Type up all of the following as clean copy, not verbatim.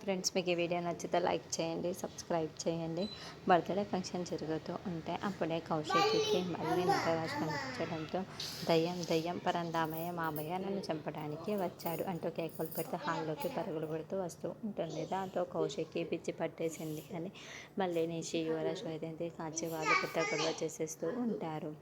Friends, మీకు ఈ video నచ్చితే లైక్ చేయండి, సబ్స్క్రైబ్ చేయండి. బర్త్డే ఫంక్షన్ జరుగుతూ ఉంటే అప్పుడే కౌశిక్కి మళ్ళీ నటరాజు కనిపించడంతో దయ్యం దయ్యం పరంధామయ్య మామయ్య నన్ను చంపడానికి వచ్చాడు అంటూ కేకలు పెడుతూ హాల్లోకి పరుగులు పెడుతూ వస్తూ ఉంటుంది. దాంతో కౌశిక్కి పిచ్చి పట్టేసింది అని మళ్ళీ నిషి, యువరాజ్, వైదేంద్రి కాచి వాళ్ళు పెద్ద గొడవ చేసేస్తూ ఉంటారు.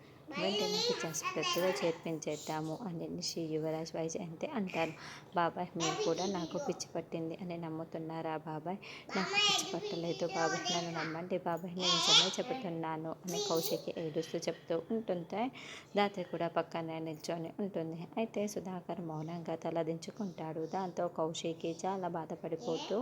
వెంటనే పిచ్చి ఆసుపత్రిలో చేర్పించేద్దాము అని నిషి, యువరాజ్, వైజయంతి అంటారు. బాబాయ్, మీరు కూడా నాకు పిచ్చి పట్టింది అని నమ్ముతున్నారా బాబాయ్? నాకు పిచ్చి పట్టలేదు బాబాయ్, నన్ను నమ్మండి బాబాయ్, నేను నిజమే చెబుతున్నాను అని కౌశికి ఏడుస్తూ చెప్తూ ఉంటుంటే దాత్రి కూడా పక్కనే నిల్చొని ఉంటుంది. అయితే సుధాకర్ మౌనంగా తలదించుకుంటాడు. దాంతో కౌశికి చాలా బాధపడిపోతూ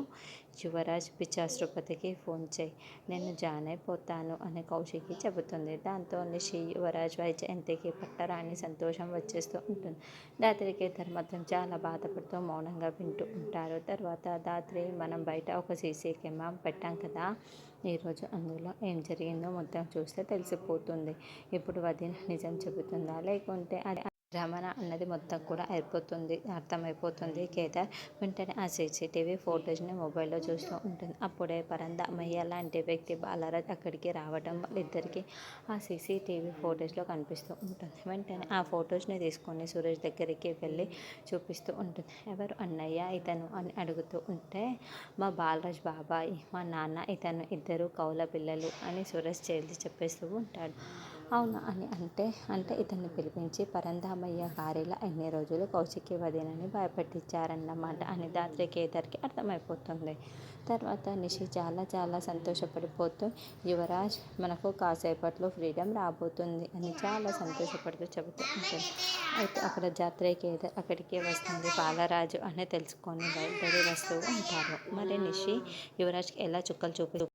యువరాజ్, పిచ్చి ఆసుపత్రికి ఫోన్ చేయి, నేను జాయిన్ అయిపోతాను అని కౌశికి చెబుతుంది. దాంతో నిషి, యువరాజ్, వైజయంతికి పట్టరాని సంతోషం వచ్చేస్తూ ఉంటుంది. దాత్రికి ఇద్దరు మాత్రం చాలా బాధపడుతూ మౌనంగా వింటూ ఉంటారు. తర్వాత దాత్రి, మనం బయట ఒక సీసీ కెమెరా పెట్టాం కదా, ఈరోజు అందులో ఏం జరిగిందో మొత్తం చూస్తే తెలిసిపోతుంది. ఇప్పుడు వదిన నిజం చెబుతుందా లేకుంటే అది రమణ అన్నది మొత్తం కూడా అర్థమైపోతుంది. కేదార్ వెంటనే ఆ సీసీటీవీ ఫోటోస్ని మొబైల్లో చూస్తూ ఉంటుంది. అప్పుడే పరంధామయ్య లాంటి వ్యక్తి బాలరాజ్ అక్కడికి రావడం వాళ్ళిద్దరికీ ఆ సీసీటీవీ ఫోటోస్లో కనిపిస్తూ ఉంటుంది. వెంటనే ఆ ఫొటోస్ని తీసుకొని సురేష్ దగ్గరికి వెళ్ళి చూపిస్తూ ఉంటుంది. ఎవరు అన్నయ్య ఇతను అని అడుగుతూ ఉంటే, మా బాలరాజ్ బాబాయ్, మా నాన్న ఇతను, ఇద్దరు కౌల పిల్లలు అని సురేష్ చెప్పేస్తూ ఉంటాడు. అవునా అని అంటే ఇతన్ని పిలిపించి పరంధామయ్య గారిలా ఎన్ని రోజులు కౌశికి వదినని భయపెట్టించారన్నమాట అని దాత్రి, కేదార్కి అర్థమైపోతుంది. తర్వాత నిషి చాలా చాలా సంతోషపడిపోతూ, యువరాజ్, మనకు కాసేపట్లో ఫ్రీడమ్ రాబోతుంది అని చాలా సంతోషపడుతూ చెబుతూ ఉంటుంది. అయితే అక్కడ జాత్రి, కేదార్ అక్కడికి వస్తుంది. బాలరాజు అని తెలుసుకొని బయలుదేరి వస్తూ ఉంటారు. మరి నిషి యువరాజ్కి ఎలా చుక్కలు చూపి